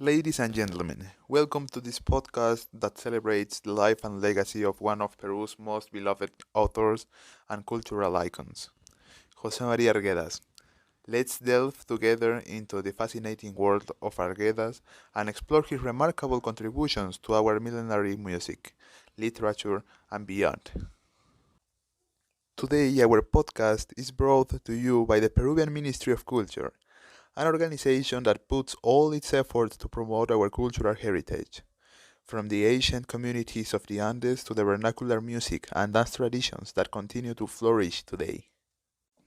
Ladies and gentlemen, welcome to this podcast that celebrates the life and legacy of one of Peru's most beloved authors and cultural icons, Jose Maria Arguedas. Let's delve together into the fascinating world of Arguedas and explore his remarkable contributions to our millenary music, literature, and beyond. Today, our podcast is brought to you by the Peruvian Ministry of Culture, an organization that puts all its efforts to promote our cultural heritage, from the ancient communities of the Andes to the vernacular music and dance traditions that continue to flourish today.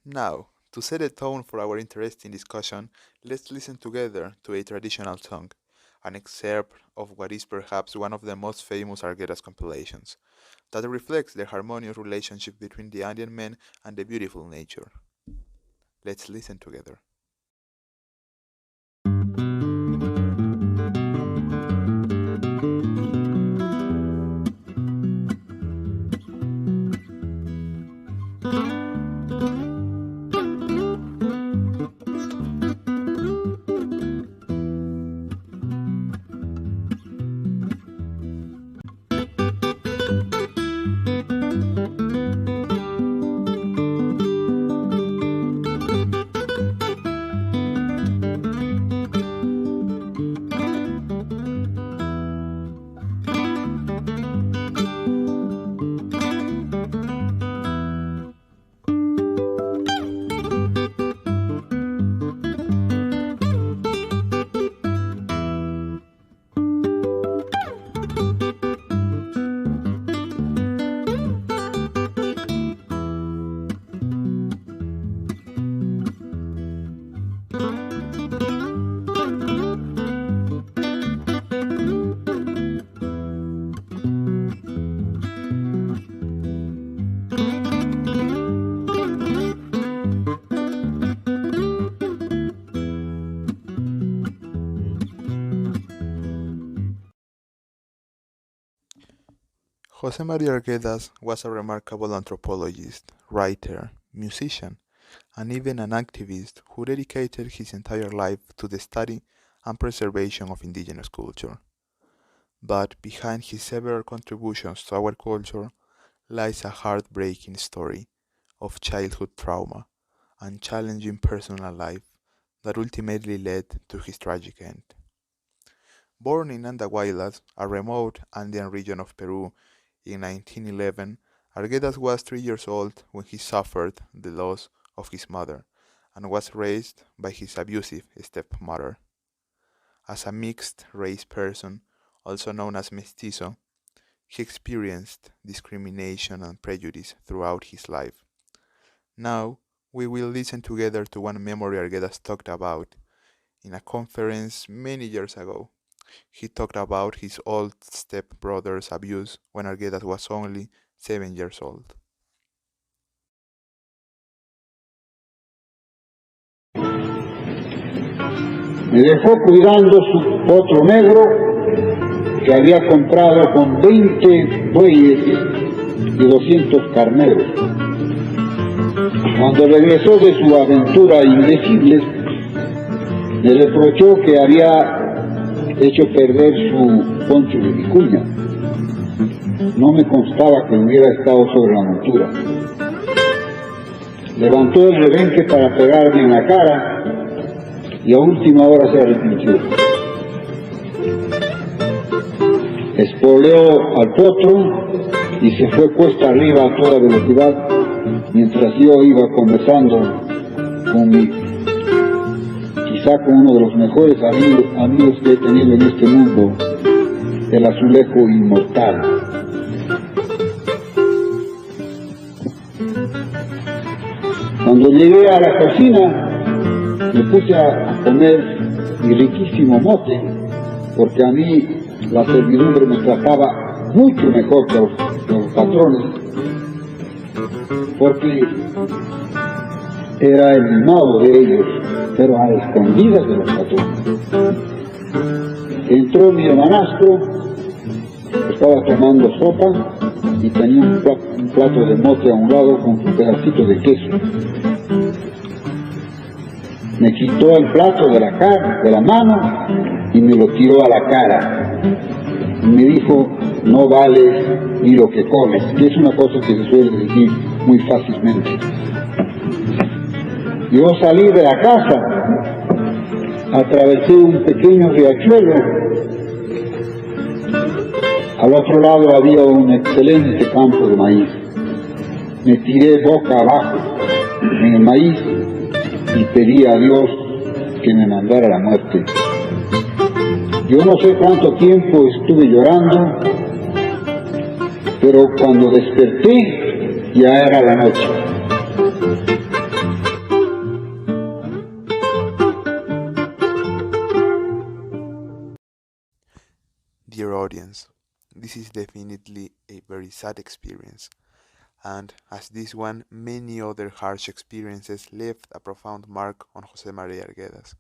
Now, to set a tone for our interesting discussion, let's listen together to a traditional song, an excerpt of what is perhaps one of the most famous Arguedas compilations, that reflects the harmonious relationship between the Andean men and the beautiful nature. Let's listen together. Jose Maria Arguedas was a remarkable anthropologist, writer, musician, and even an activist who dedicated his entire life to the study and preservation of indigenous culture. But behind his several contributions to our culture lies a heartbreaking story of childhood trauma and challenging personal life that ultimately led to his tragic end. Born in Andahuaylas, a remote Andean region of Peru, in 1911, Arguedas was 3 years old when he suffered the loss of his mother and was raised by his abusive stepmother. As a mixed-race person, also known as mestizo, he experienced discrimination and prejudice throughout his life. Now, we will listen together to one memory Arguedas talked about in a conference many years ago. He talked about his old stepbrother's abuse when Arguedas was only 7 years old. Me dejó cuidando su potro negro que había comprado con 20 bueyes y 200 carneros. Cuando regresó de su aventura indecible, me reprochó que había hecho perder su poncho de vicuña. No me constaba que hubiera estado sobre la montura. Levantó el rebenque para pegarme en la cara y a última hora se arrepintió. Espoleó al potro y se fue cuesta arriba a toda velocidad mientras yo iba conversando con quizá con uno de los mejores amigos que he tenido en este mundo, el azulejo inmortal. Cuando llegué a la cocina, me puse a comer mi riquísimo mote, porque a mí la servidumbre me trataba mucho mejor que los patrones, porque era el mimado de ellos, pero a escondidas de los patrones. Entró mi hermanastro, estaba tomando sopa y tenía un plato de mote a un lado con un pedacito de queso. Me quitó el plato de la mano y me lo tiró a la cara. Y me dijo, no vales ni lo que comes, que es una cosa que se suele decir muy fácilmente. Yo salí de la casa, atravesé un pequeño riachuelo. Al otro lado había un excelente campo de maíz. Me tiré boca abajo en el maíz y pedí a Dios que me mandara la muerte. Yo no sé cuánto tiempo estuve llorando, pero cuando desperté ya era la noche. Dear audience, this is definitely a very sad experience, and as this one, many other harsh experiences left a profound mark on Jose Maria Arguedas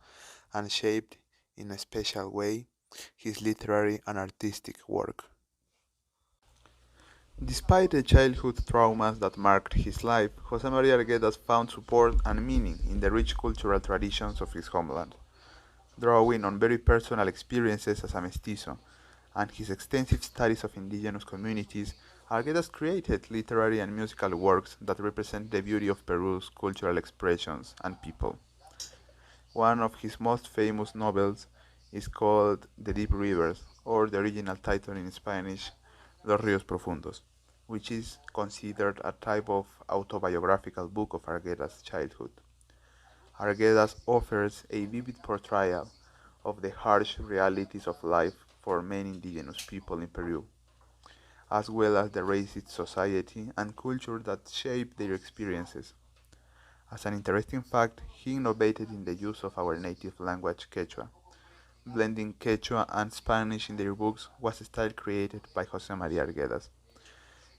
and shaped in a special way his literary and artistic work. Despite the childhood traumas that marked his life, Jose Maria Arguedas found support and meaning in the rich cultural traditions of his homeland, drawing on very personal experiences as a mestizo and his extensive studies of indigenous communities. Arguedas created literary and musical works that represent the beauty of Peru's cultural expressions and people. One of his most famous novels is called The Deep Rivers, or the original title in Spanish, Los Ríos Profundos, which is considered a type of autobiographical book of Arguedas' childhood. Arguedas offers a vivid portrayal of the harsh realities of life for many indigenous people in Peru, as well as the racist society and culture that shape their experiences. As an interesting fact, he innovated in the use of our native language Quechua. Blending Quechua and Spanish in their books was a style created by Jose Maria Arguedas,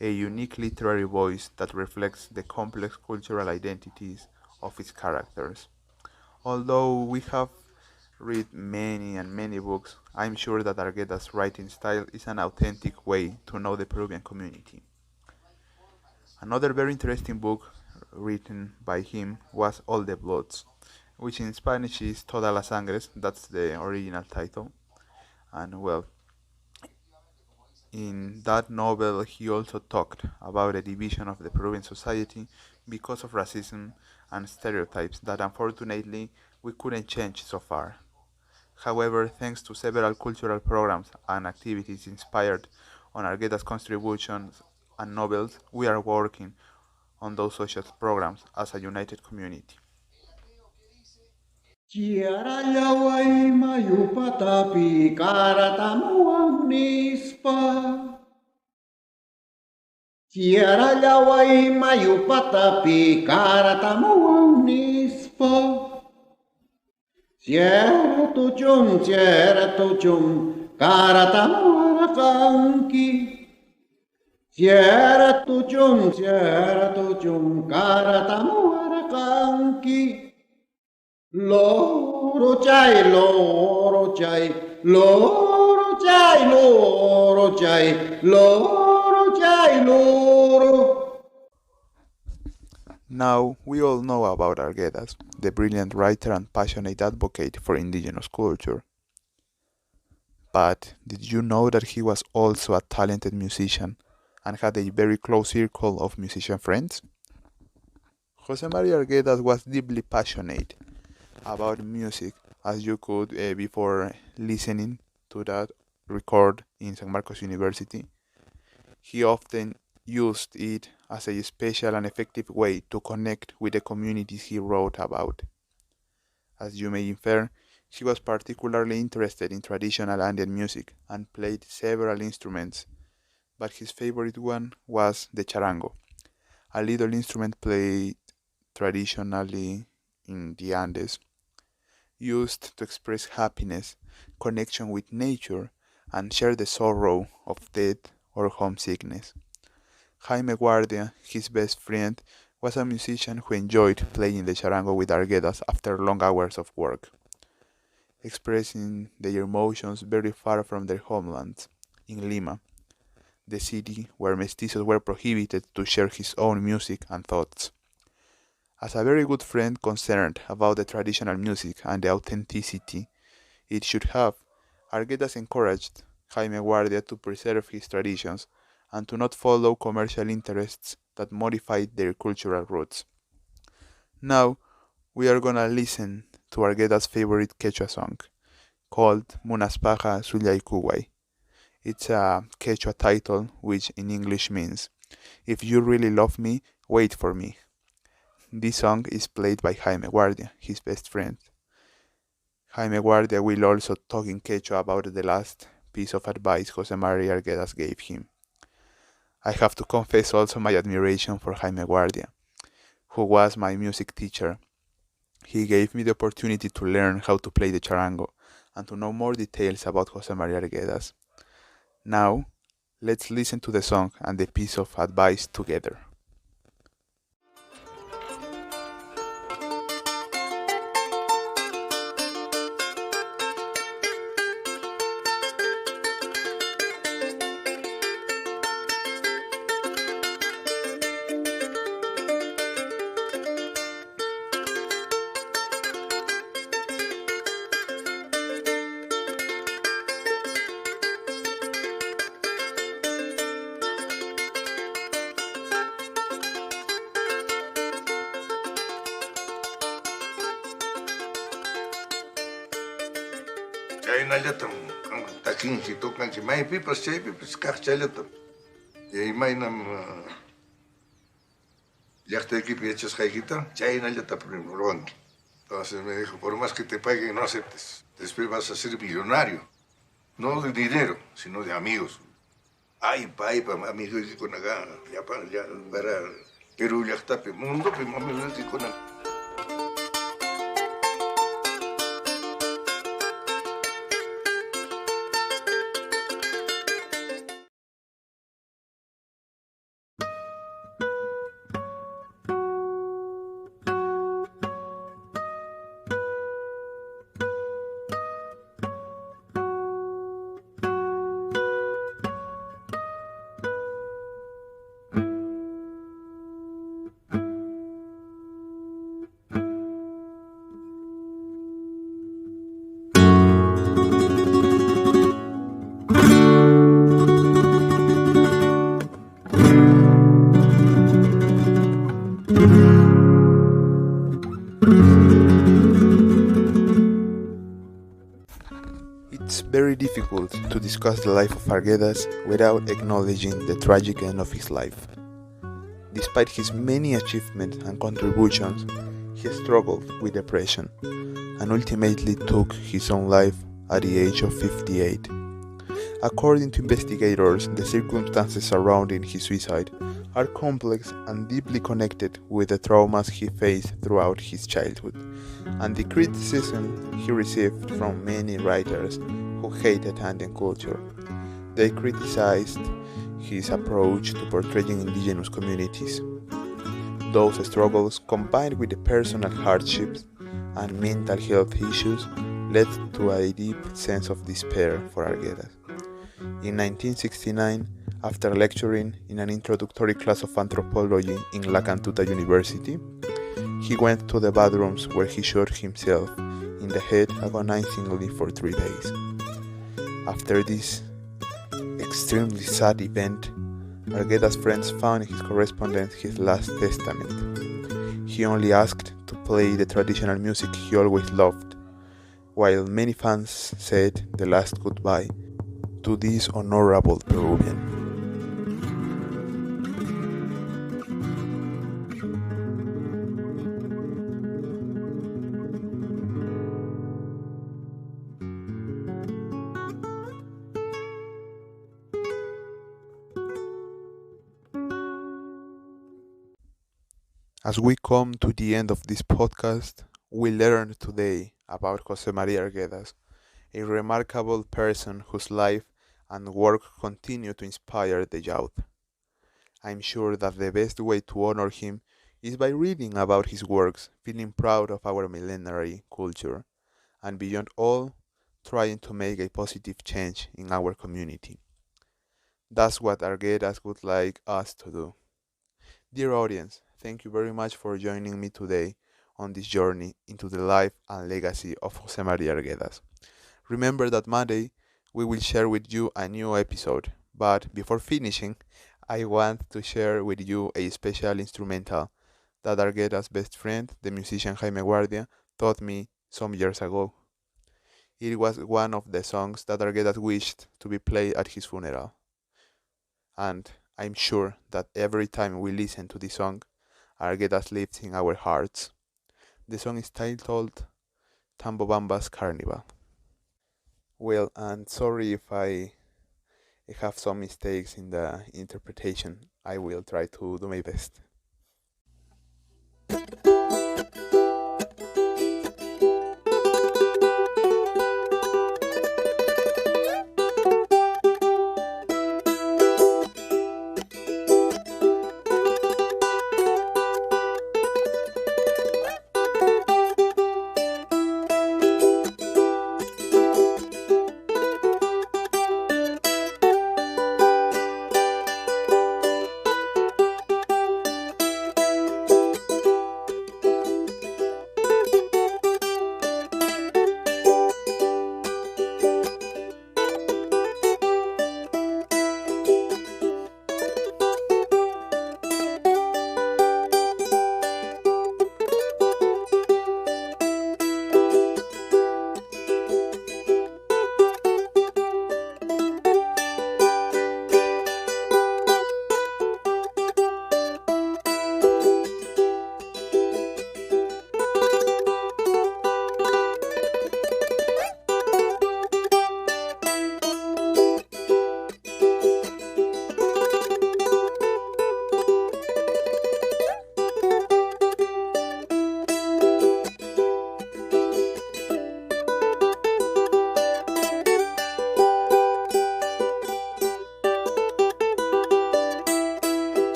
a unique literary voice that reflects the complex cultural identities of its characters. Although we have read many and many books, I'm sure that Arguedas' writing style is an authentic way to know the Peruvian community. Another very interesting book written by him was All the Bloods, which in Spanish is Todas las Sangres, that's the original title. And well, in that novel, he also talked about the division of the Peruvian society because of racism and stereotypes that unfortunately we couldn't change so far. However, thanks to several cultural programs and activities inspired on Arguedas' contributions and novels, we are working on those social programs as a united community. Chiarayaway mayupatapi karatamuang nispa. Chiarayaway mayupatapi karatamuang nispa. Sierra tuchum karatamuarakanki. Sierra tuchum karatamuarakanki. Loro chai, loro chai, loro chai, loro chai, loro chai, loro. Now, we all know about Arguedas, the brilliant writer and passionate advocate for indigenous culture. But did you know that he was also a talented musician and had a very close circle of musician friends? Jose Maria Arguedas was deeply passionate about music, as you could before listening to that record in San Marcos University. He often used it as a special and effective way to connect with the communities he wrote about. As you may infer, he was particularly interested in traditional Andean music and played several instruments, but his favorite one was the charango, a little instrument played traditionally in the Andes, used to express happiness, connection with nature, and share the sorrow of death or homesickness. Jaime Guardia, his best friend, was a musician who enjoyed playing the charango with Arguedas after long hours of work, expressing their emotions very far from their homelands, in Lima, the city where mestizos were prohibited to share his own music and thoughts. As a very good friend concerned about the traditional music and the authenticity it should have, Arguedas encouraged Jaime Guardia to preserve his traditions and to not follow commercial interests that modified their cultural roots. Now, we are gonna listen to Argueda's favorite Quechua song, called Munaspaja Sullay. It's a Quechua title which in English means, If you really love me, wait for me. This song is played by Jaime Guardia, his best friend. Jaime Guardia will also talk in Quechua about the last piece of advice Jose Maria Arguedas gave him. I have to confess also my admiration for Jaime Guardia, who was my music teacher. He gave me the opportunity to learn how to play the charango and to know more details about Jose Maria Arguedas. Now, let's listen to the song and the piece of advice together. Chay nallatam takinki tukanki maypipas chaypipas kaq chayllatam imaynam llaqtaykipi yachasqaykita chaynallata ruwanki. Entonces me dijo, por más que te paguen, no aceptes. Después vas a ser millonario. No de dinero, sino de amigos. Ay, paipa, amigos con acá, ya para Perú llaqtapi, mundo, pues amigos con acá. It's very difficult to discuss the life of Arguedas without acknowledging the tragic end of his life. Despite his many achievements and contributions, he struggled with depression and ultimately took his own life at the age of 58. According to investigators, the circumstances surrounding his suicide are complex and deeply connected with the traumas he faced throughout his childhood and the criticism he received from many writers who hated Andean culture. They criticized his approach to portraying indigenous communities. Those struggles, combined with the personal hardships and mental health issues, led to a deep sense of despair for Arguedas. In 1969, after lecturing in an introductory class of anthropology in La Cantuta University, he went to the bathrooms where he shot himself in the head agonizingly for 3 days. After this extremely sad event, Arguedas' friends found in his correspondence his last testament. He only asked to play the traditional music he always loved, while many fans said the last goodbye to this honorable Peruvian. As we come to the end of this podcast, we learned today about Jose Maria Arguedas, a remarkable person whose life and work continue to inspire the youth. I'm sure that the best way to honor him is by reading about his works, feeling proud of our millenary culture, and beyond all, trying to make a positive change in our community. That's what Arguedas would like us to do. Dear audience, thank you very much for joining me today on this journey into the life and legacy of Jose Maria Arguedas. Remember that Monday we will share with you a new episode, but before finishing, I want to share with you a special instrumental that Arguedas' best friend, the musician Jaime Guardia, taught me some years ago. It was one of the songs that Arguedas wished to be played at his funeral, and I'm sure that every time we listen to this song, Arguedas lives in our hearts. The song is titled Tambobamba's Carnival. Well, and sorry if I have some mistakes in the interpretation. I will try to do my best.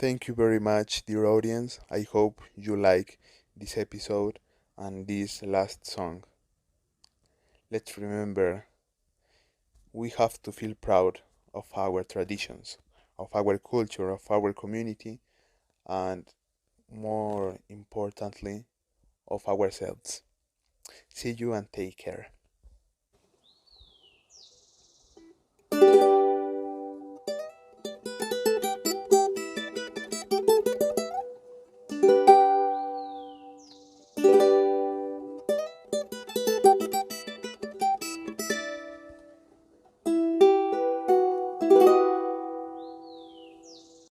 Thank you very much, dear audience. I hope you like this episode and this last song. Let's remember we have to feel proud of our traditions, of our culture, of our community, and more importantly, of ourselves. See you and take care.